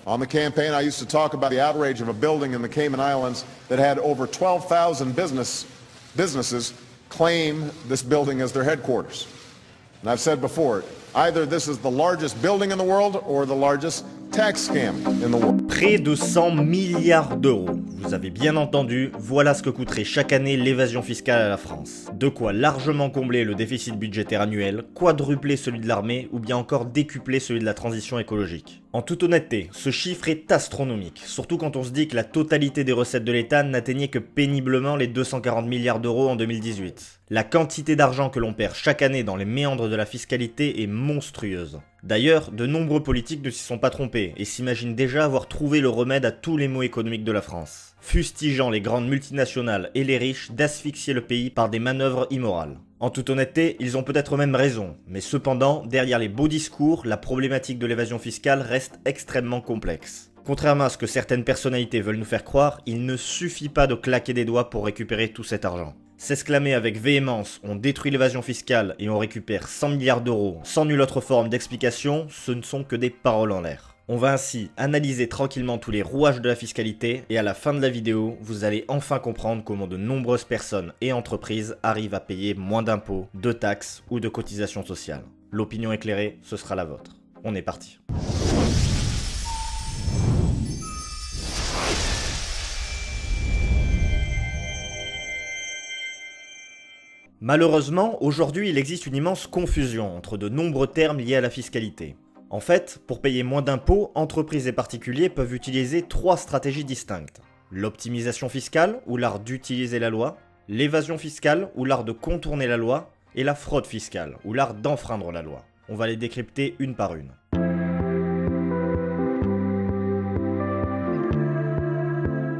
On the campaign, I used to talk about the outrage of a building in the Cayman Islands that had over 12,000 businesses claim this building as their headquarters. And I've said before, either this is the largest building in the world or the largest tax scam in the world. Près de 100 milliards d'euros. Vous avez bien entendu, voilà ce que coûterait chaque année l'évasion fiscale à la France. De quoi largement combler le déficit budgétaire annuel, quadrupler celui de l'armée ou bien encore décupler celui de la transition écologique. En toute honnêteté, ce chiffre est astronomique, surtout quand on se dit que la totalité des recettes de l'État n'atteignait que péniblement les 240 milliards d'euros en 2018. La quantité d'argent que l'on perd chaque année dans les méandres de la fiscalité est monstrueuse. D'ailleurs, de nombreux politiques ne s'y sont pas trompés et s'imaginent déjà avoir trouvé le remède à tous les maux économiques de la France, fustigeant les grandes multinationales et les riches d'asphyxier le pays par des manœuvres immorales. En toute honnêteté, ils ont peut-être même raison, mais cependant, derrière les beaux discours, la problématique de l'évasion fiscale reste extrêmement complexe. Contrairement à ce que certaines personnalités veulent nous faire croire, il ne suffit pas de claquer des doigts pour récupérer tout cet argent. S'exclamer avec véhémence « on détruit l'évasion fiscale et on récupère 100 milliards d'euros » sans nulle autre forme d'explication, ce ne sont que des paroles en l'air. On va ainsi analyser tranquillement tous les rouages de la fiscalité et à la fin de la vidéo, vous allez enfin comprendre comment de nombreuses personnes et entreprises arrivent à payer moins d'impôts, de taxes ou de cotisations sociales. L'opinion éclairée, ce sera la vôtre. On est parti. Malheureusement, aujourd'hui il existe une immense confusion entre de nombreux termes liés à la fiscalité. En fait, pour payer moins d'impôts, entreprises et particuliers peuvent utiliser 3 stratégies distinctes. L'optimisation fiscale, ou l'art d'utiliser la loi, l'évasion fiscale, ou l'art de contourner la loi, et la fraude fiscale, ou l'art d'enfreindre la loi. On va les décrypter une par une.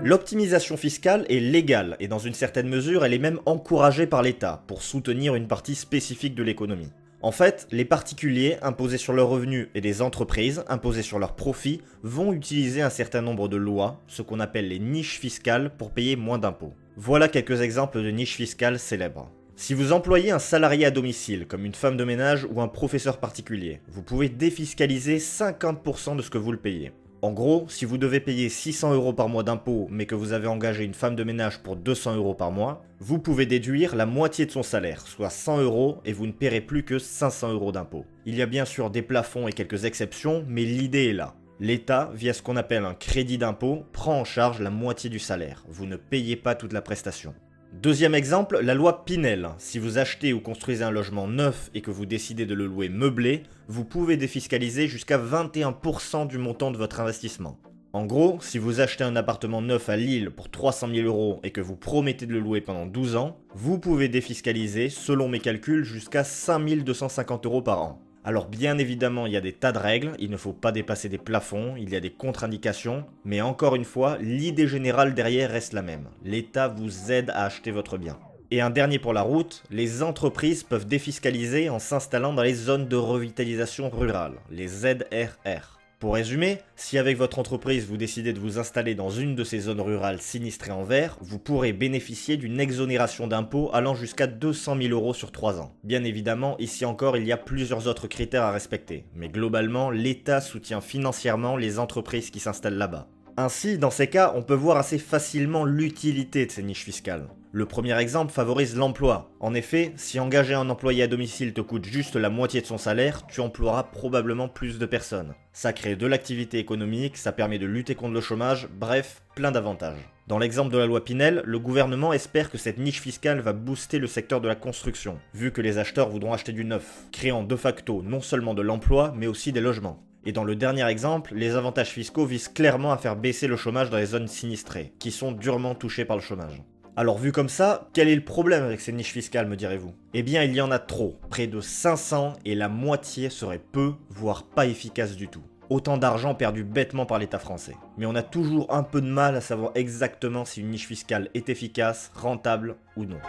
L'optimisation fiscale est légale et dans une certaine mesure elle est même encouragée par l'État pour soutenir une partie spécifique de l'économie. En fait, les particuliers imposés sur leurs revenus et les entreprises imposées sur leurs profits vont utiliser un certain nombre de lois, ce qu'on appelle les niches fiscales, pour payer moins d'impôts. Voilà quelques exemples de niches fiscales célèbres. Si vous employez un salarié à domicile, comme une femme de ménage ou un professeur particulier, vous pouvez défiscaliser 50% de ce que vous le payez. En gros, si vous devez payer 600 € par mois d'impôts mais que vous avez engagé une femme de ménage pour 200 € par mois, vous pouvez déduire la moitié de son salaire, soit 100 € et vous ne paierez plus que 500 € d'impôts. Il y a bien sûr des plafonds et quelques exceptions, mais l'idée est là. L'État, via ce qu'on appelle un crédit d'impôt, prend en charge la moitié du salaire. Vous ne payez pas toute la prestation. Deuxième exemple, la loi Pinel. Si vous achetez ou construisez un logement neuf et que vous décidez de le louer meublé, vous pouvez défiscaliser jusqu'à 21% du montant de votre investissement. En gros, si vous achetez un appartement neuf à Lille pour 300 000 € et que vous promettez de le louer pendant 12 ans, vous pouvez défiscaliser, selon mes calculs, jusqu'à 5 250 € par an. Alors bien évidemment, il y a des tas de règles, il ne faut pas dépasser des plafonds, il y a des contre-indications, mais encore une fois, l'idée générale derrière reste la même. L'État vous aide à acheter votre bien. Et un dernier pour la route, les entreprises peuvent défiscaliser en s'installant dans les zones de revitalisation rurale, les ZRR. Pour résumer, si avec votre entreprise vous décidez de vous installer dans une de ces zones rurales sinistrées en vert, vous pourrez bénéficier d'une exonération d'impôts allant jusqu'à 200 000 € sur 3 ans. Bien évidemment, ici encore, il y a plusieurs autres critères à respecter, mais globalement, l'État soutient financièrement les entreprises qui s'installent là-bas. Ainsi, dans ces cas, on peut voir assez facilement l'utilité de ces niches fiscales. Le premier exemple favorise l'emploi. En effet, si engager un employé à domicile te coûte juste la moitié de son salaire, tu emploieras probablement plus de personnes. Ça crée de l'activité économique, ça permet de lutter contre le chômage, bref, plein d'avantages. Dans l'exemple de la loi Pinel, le gouvernement espère que cette niche fiscale va booster le secteur de la construction, vu que les acheteurs voudront acheter du neuf, créant de facto non seulement de l'emploi, mais aussi des logements. Et dans le dernier exemple, les avantages fiscaux visent clairement à faire baisser le chômage dans les zones sinistrées, qui sont durement touchées par le chômage. Alors vu comme ça, quel est le problème avec ces niches fiscales, me direz-vous? Eh bien il y en a trop, près de 500 et la moitié serait peu, voire pas efficace du tout. Autant d'argent perdu bêtement par l'État français. Mais on a toujours un peu de mal à savoir exactement si une niche fiscale est efficace, rentable ou non.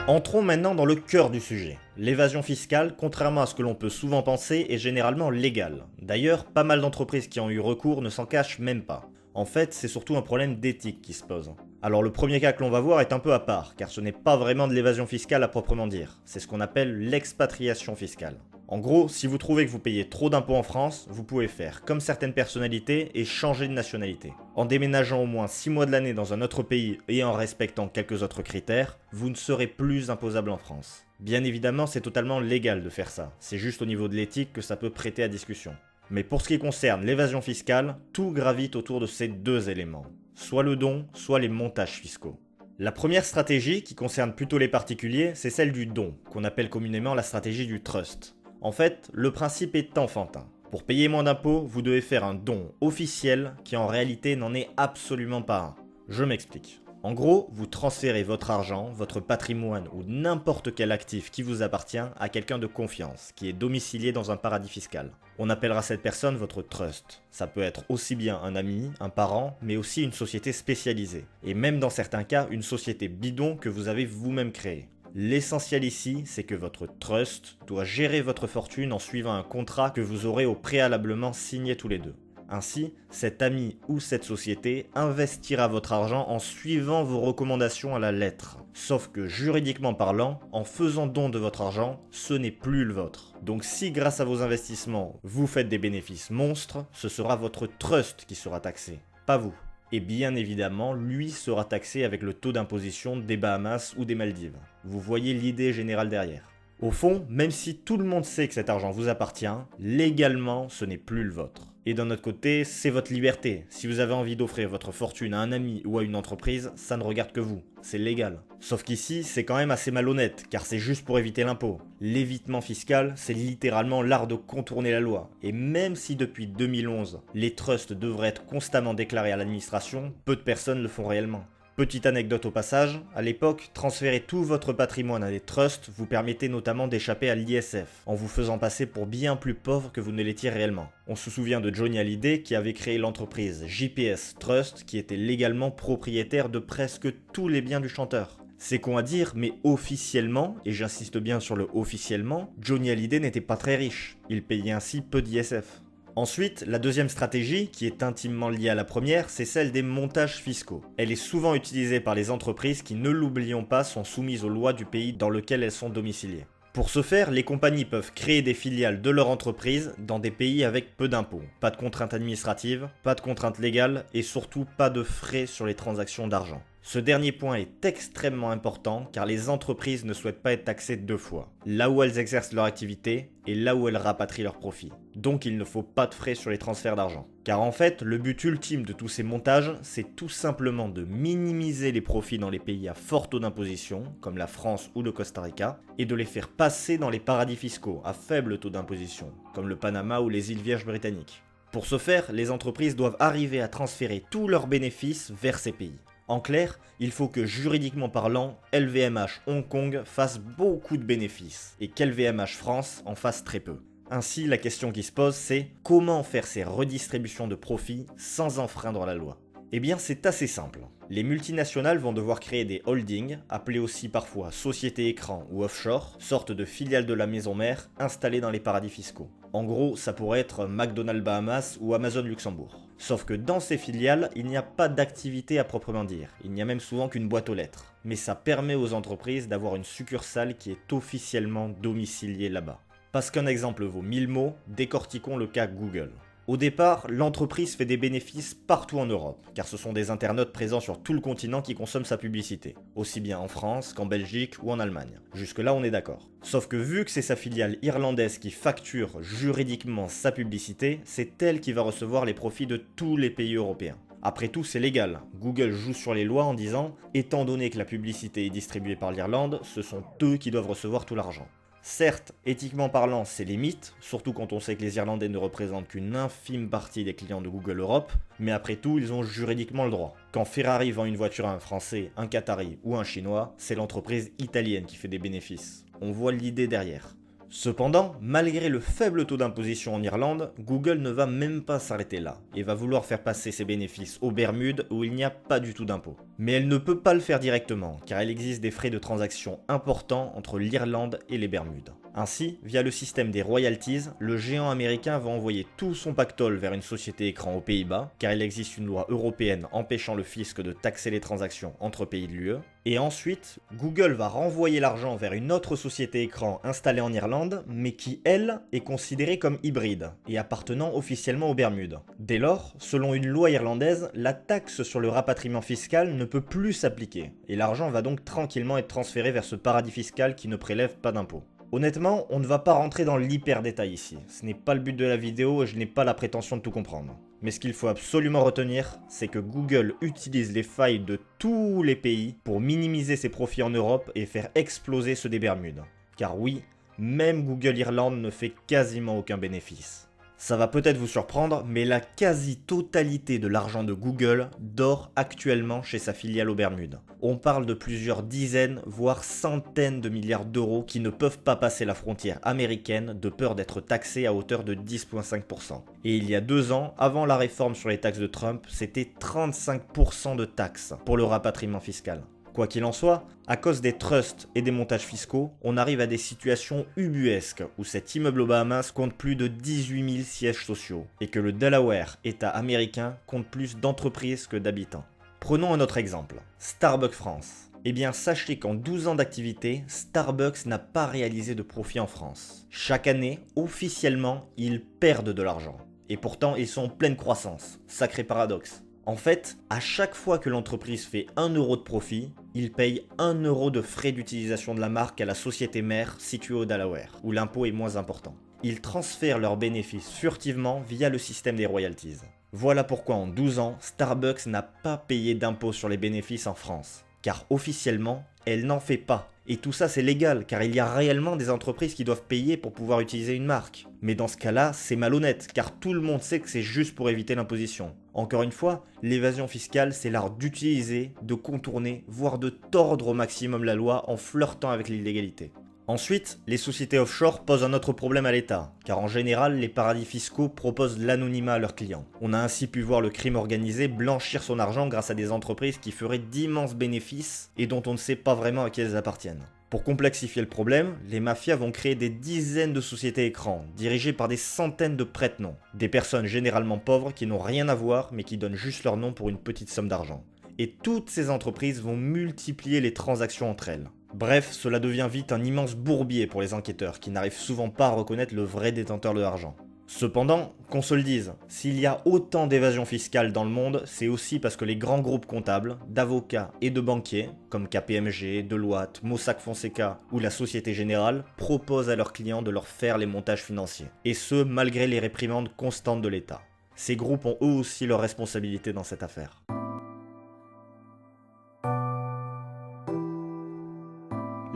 Entrons maintenant dans le cœur du sujet. L'évasion fiscale, contrairement à ce que l'on peut souvent penser, est généralement légale. D'ailleurs, pas mal d'entreprises qui ont eu recours ne s'en cachent même pas. En fait, c'est surtout un problème d'éthique qui se pose. Alors le premier cas que l'on va voir est un peu à part, car ce n'est pas vraiment de l'évasion fiscale à proprement dire. C'est ce qu'on appelle l'expatriation fiscale. En gros, si vous trouvez que vous payez trop d'impôts en France, vous pouvez faire comme certaines personnalités et changer de nationalité. En déménageant au moins 6 mois de l'année dans un autre pays et en respectant quelques autres critères, vous ne serez plus imposable en France. Bien évidemment, c'est totalement légal de faire ça, c'est juste au niveau de l'éthique que ça peut prêter à discussion. Mais pour ce qui concerne l'évasion fiscale, tout gravite autour de ces deux éléments. Soit le don, soit les montages fiscaux. La première stratégie, qui concerne plutôt les particuliers, c'est celle du don, qu'on appelle communément la stratégie du trust. En fait, le principe est enfantin. Pour payer moins d'impôts, vous devez faire un don officiel qui en réalité n'en est absolument pas un. Je m'explique. En gros, vous transférez votre argent, votre patrimoine ou n'importe quel actif qui vous appartient à quelqu'un de confiance, qui est domicilié dans un paradis fiscal. On appellera cette personne votre trust. Ça peut être aussi bien un ami, un parent, mais aussi une société spécialisée. Et même dans certains cas, une société bidon que vous avez vous-même créée. L'essentiel ici, c'est que votre trust doit gérer votre fortune en suivant un contrat que vous aurez au préalablement signé tous les deux. Ainsi, cet ami ou cette société investira votre argent en suivant vos recommandations à la lettre. Sauf que juridiquement parlant, en faisant don de votre argent, ce n'est plus le vôtre. Donc si grâce à vos investissements, vous faites des bénéfices monstres, ce sera votre trust qui sera taxé, pas vous. Et bien évidemment, lui sera taxé avec le taux d'imposition des Bahamas ou des Maldives. Vous voyez l'idée générale derrière. Au fond, même si tout le monde sait que cet argent vous appartient, légalement, ce n'est plus le vôtre. Et d'un autre côté, c'est votre liberté. Si vous avez envie d'offrir votre fortune à un ami ou à une entreprise, ça ne regarde que vous. C'est légal. Sauf qu'ici, c'est quand même assez malhonnête, car c'est juste pour éviter l'impôt. L'évitement fiscal, c'est littéralement l'art de contourner la loi. Et même si depuis 2011, les trusts devraient être constamment déclarés à l'administration, peu de personnes le font réellement. Petite anecdote au passage, à l'époque, transférer tout votre patrimoine à des trusts vous permettait notamment d'échapper à l'ISF, en vous faisant passer pour bien plus pauvre que vous ne l'étiez réellement. On se souvient de Johnny Hallyday qui avait créé l'entreprise JPS Trust qui était légalement propriétaire de presque tous les biens du chanteur. C'est con à dire, mais officiellement, et j'insiste bien sur le officiellement, Johnny Hallyday n'était pas très riche. Il payait ainsi peu d'ISF. Ensuite, la deuxième stratégie, qui est intimement liée à la première, c'est celle des montages fiscaux. Elle est souvent utilisée par les entreprises qui, ne l'oublions pas, sont soumises aux lois du pays dans lequel elles sont domiciliées. Pour ce faire, les compagnies peuvent créer des filiales de leur entreprise dans des pays avec peu d'impôts. Pas de contraintes administratives, pas de contraintes légales et surtout pas de frais sur les transactions d'argent. Ce dernier point est extrêmement important car les entreprises ne souhaitent pas être taxées deux fois, là où elles exercent leur activité et là où elles rapatrient leurs profits. Donc il ne faut pas de frais sur les transferts d'argent. Car en fait, le but ultime de tous ces montages, c'est tout simplement de minimiser les profits dans les pays à fort taux d'imposition, comme la France ou le Costa Rica, et de les faire passer dans les paradis fiscaux à faible taux d'imposition, comme le Panama ou les îles Vierges britanniques. Pour ce faire, les entreprises doivent arriver à transférer tous leurs bénéfices vers ces pays. En clair, il faut que juridiquement parlant, LVMH Hong Kong fasse beaucoup de bénéfices et qu'LVMH France en fasse très peu. Ainsi, la question qui se pose, c'est comment faire ces redistributions de profits sans enfreindre la loi ? Eh bien, c'est assez simple. Les multinationales vont devoir créer des holdings, appelés aussi parfois sociétés écrans ou offshore, sorte de filiales de la maison mère installées dans les paradis fiscaux. En gros, ça pourrait être McDonald's Bahamas ou Amazon Luxembourg. Sauf que dans ces filiales, il n'y a pas d'activité à proprement dire. Il n'y a même souvent qu'une boîte aux lettres. Mais ça permet aux entreprises d'avoir une succursale qui est officiellement domiciliée là-bas. Parce qu'un exemple vaut 1000 mots, décortiquons le cas Google. Au départ, l'entreprise fait des bénéfices partout en Europe, car ce sont des internautes présents sur tout le continent qui consomment sa publicité, aussi bien en France qu'en Belgique ou en Allemagne. Jusque-là, on est d'accord. Sauf que vu que c'est sa filiale irlandaise qui facture juridiquement sa publicité, c'est elle qui va recevoir les profits de tous les pays européens. Après tout, c'est légal. Google joue sur les lois en disant « étant donné que la publicité est distribuée par l'Irlande, ce sont eux qui doivent recevoir tout l'argent ». Certes, éthiquement parlant, c'est limite, surtout quand on sait que les Irlandais ne représentent qu'une infime partie des clients de Google Europe, mais après tout, ils ont juridiquement le droit. Quand Ferrari vend une voiture à un Français, un Qatari ou un Chinois, c'est l'entreprise italienne qui fait des bénéfices. On voit l'idée derrière. Cependant, malgré le faible taux d'imposition en Irlande, Google ne va même pas s'arrêter là, et va vouloir faire passer ses bénéfices aux Bermudes où il n'y a pas du tout d'impôt. Mais elle ne peut pas le faire directement, car il existe des frais de transaction importants entre l'Irlande et les Bermudes. Ainsi, via le système des royalties, le géant américain va envoyer tout son pactole vers une société écran aux Pays-Bas, car il existe une loi européenne empêchant le fisc de taxer les transactions entre pays de l'UE. Et ensuite, Google va renvoyer l'argent vers une autre société écran installée en Irlande, mais qui, elle, est considérée comme hybride, et appartenant officiellement aux Bermudes. Dès lors, selon une loi irlandaise, la taxe sur le rapatriement fiscal ne peut plus s'appliquer, et l'argent va donc tranquillement être transféré vers ce paradis fiscal qui ne prélève pas d'impôts. Honnêtement, on ne va pas rentrer dans l'hyper détail ici, ce n'est pas le but de la vidéo et je n'ai pas la prétention de tout comprendre. Mais ce qu'il faut absolument retenir, c'est que Google utilise les failles de tous les pays pour minimiser ses profits en Europe et faire exploser ceux des Bermudes. Car oui, même Google Irlande ne fait quasiment aucun bénéfice. Ça va peut-être vous surprendre, mais la quasi-totalité de l'argent de Google dort actuellement chez sa filiale aux Bermudes. On parle de plusieurs dizaines, voire centaines de milliards d'euros qui ne peuvent pas passer la frontière américaine de peur d'être taxés à hauteur de 10,5%. Et il y a 2 ans, avant la réforme sur les taxes de Trump, c'était 35% de taxes pour le rapatriement fiscal. Quoi qu'il en soit, à cause des trusts et des montages fiscaux, on arrive à des situations ubuesques où cet immeuble aux Bahamas compte plus de 18 000 sièges sociaux et que le Delaware, État américain, compte plus d'entreprises que d'habitants. Prenons un autre exemple, Starbucks France. Eh bien sachez qu'en 12 ans d'activité, Starbucks n'a pas réalisé de profit en France. Chaque année, officiellement, ils perdent de l'argent. Et pourtant, ils sont en pleine croissance. Sacré paradoxe. En fait, à chaque fois que l'entreprise fait 1 euro de profit, il paye 1 euro de frais d'utilisation de la marque à la société mère située au Delaware, où l'impôt est moins important. Ils transfèrent leurs bénéfices furtivement via le système des royalties. Voilà pourquoi en 12 ans, Starbucks n'a pas payé d'impôt sur les bénéfices en France. Car officiellement, elle n'en fait pas. Et tout ça c'est légal, car il y a réellement des entreprises qui doivent payer pour pouvoir utiliser une marque. Mais dans ce cas-là, c'est malhonnête, car tout le monde sait que c'est juste pour éviter l'imposition. Encore une fois, l'évasion fiscale, c'est l'art d'utiliser, de contourner, voire de tordre au maximum la loi en flirtant avec l'illégalité. Ensuite, les sociétés offshore posent un autre problème à l'État, car en général, les paradis fiscaux proposent l'anonymat à leurs clients. On a ainsi pu voir le crime organisé blanchir son argent grâce à des entreprises qui feraient d'immenses bénéfices et dont on ne sait pas vraiment à qui elles appartiennent. Pour complexifier le problème, les mafias vont créer des dizaines de sociétés écrans, dirigées par des centaines de prête-noms. Des personnes généralement pauvres qui n'ont rien à voir mais qui donnent juste leur nom pour une petite somme d'argent. Et toutes ces entreprises vont multiplier les transactions entre elles. Bref, cela devient vite un immense bourbier pour les enquêteurs qui n'arrivent souvent pas à reconnaître le vrai détenteur de l'argent. Cependant, qu'on se le dise, s'il y a autant d'évasion fiscale dans le monde, c'est aussi parce que les grands groupes comptables, d'avocats et de banquiers, comme KPMG, Deloitte, Mossack Fonseca ou la Société Générale, proposent à leurs clients de leur faire les montages financiers. Et ce, malgré les réprimandes constantes de l'État. Ces groupes ont eux aussi leur responsabilité dans cette affaire.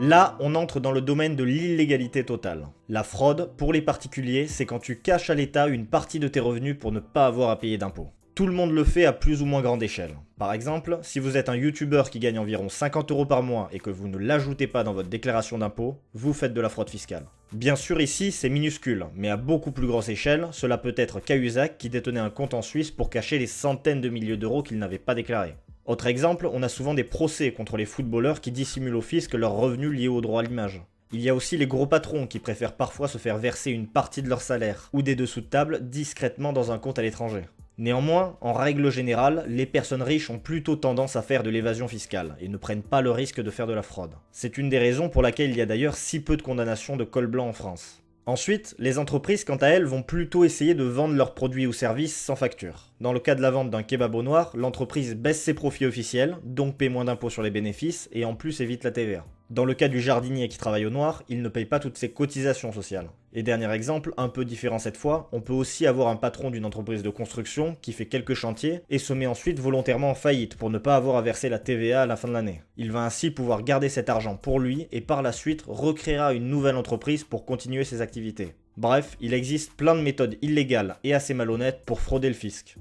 Là, on entre dans le domaine de l'illégalité totale. La fraude, pour les particuliers, c'est quand tu caches à l'État une partie de tes revenus pour ne pas avoir à payer d'impôts. Tout le monde le fait à plus ou moins grande échelle. Par exemple, si vous êtes un youtubeur qui gagne environ 50 € par mois et que vous ne l'ajoutez pas dans votre déclaration d'impôt, vous faites de la fraude fiscale. Bien sûr ici c'est minuscule, mais à beaucoup plus grosse échelle, cela peut être Cahuzac qui détenait un compte en Suisse pour cacher les centaines de milliers d'euros qu'il n'avait pas déclarés. Autre exemple, on a souvent des procès contre les footballeurs qui dissimulent au fisc leurs revenus liés au droit à l'image. Il y a aussi les gros patrons qui préfèrent parfois se faire verser une partie de leur salaire ou des dessous de table discrètement dans un compte à l'étranger. Néanmoins, en règle générale, les personnes riches ont plutôt tendance à faire de l'évasion fiscale et ne prennent pas le risque de faire de la fraude. C'est une des raisons pour laquelle il y a d'ailleurs si peu de condamnations de col blanc en France. Ensuite, les entreprises quant à elles vont plutôt essayer de vendre leurs produits ou services sans facture. Dans le cas de la vente d'un kebab au noir, l'entreprise baisse ses profits officiels, donc paie moins d'impôts sur les bénéfices et en plus évite la TVA. Dans le cas du jardinier qui travaille au noir, il ne paye pas toutes ses cotisations sociales. Et dernier exemple, un peu différent cette fois, on peut aussi avoir un patron d'une entreprise de construction qui fait quelques chantiers et se met ensuite volontairement en faillite pour ne pas avoir à verser la TVA à la fin de l'année. Il va ainsi pouvoir garder cet argent pour lui et par la suite recréera une nouvelle entreprise pour continuer ses activités. Bref, il existe plein de méthodes illégales et assez malhonnêtes pour frauder le fisc.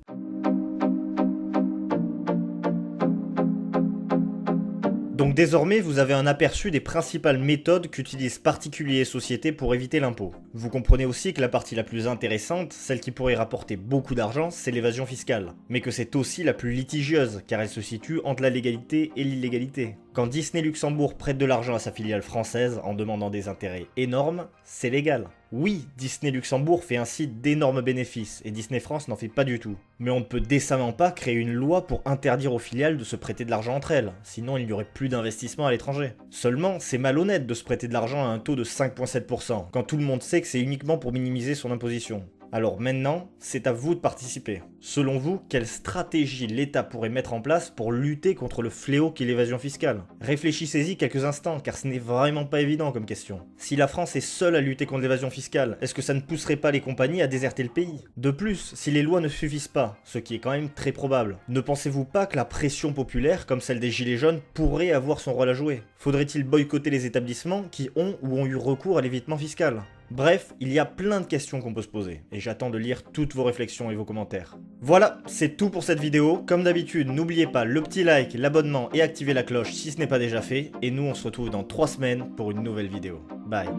Donc désormais, vous avez un aperçu des principales méthodes qu'utilisent particuliers et sociétés pour éviter l'impôt. Vous comprenez aussi que la partie la plus intéressante, celle qui pourrait rapporter beaucoup d'argent, c'est l'évasion fiscale. Mais que c'est aussi la plus litigieuse, car elle se situe entre la légalité et l'illégalité. Quand Disney Luxembourg prête de l'argent à sa filiale française en demandant des intérêts énormes, c'est légal. Oui, Disney Luxembourg fait ainsi d'énormes bénéfices, et Disney France n'en fait pas du tout. Mais on ne peut décemment pas créer une loi pour interdire aux filiales de se prêter de l'argent entre elles, sinon il n'y aurait plus d'investissement à l'étranger. Seulement, c'est malhonnête de se prêter de l'argent à un taux de 5,7%, quand tout le monde sait que c'est uniquement pour minimiser son imposition. Alors maintenant, c'est à vous de participer. Selon vous, quelle stratégie l'État pourrait mettre en place pour lutter contre le fléau qu'est l'évasion fiscale? Réfléchissez-y quelques instants, car ce n'est vraiment pas évident comme question. Si la France est seule à lutter contre l'évasion fiscale, est-ce que ça ne pousserait pas les compagnies à déserter le pays? De plus, si les lois ne suffisent pas, ce qui est quand même très probable, ne pensez-vous pas que la pression populaire, comme celle des Gilets jaunes, pourrait avoir son rôle à jouer? Faudrait-il boycotter les établissements qui ont ou ont eu recours à l'évitement fiscal? Bref, il y a plein de questions qu'on peut se poser, et j'attends de lire toutes vos réflexions et vos commentaires. Voilà, c'est tout pour cette vidéo. Comme d'habitude, n'oubliez pas le petit like, l'abonnement et activer la cloche si ce n'est pas déjà fait, et nous on se retrouve dans 3 semaines pour une nouvelle vidéo. Bye.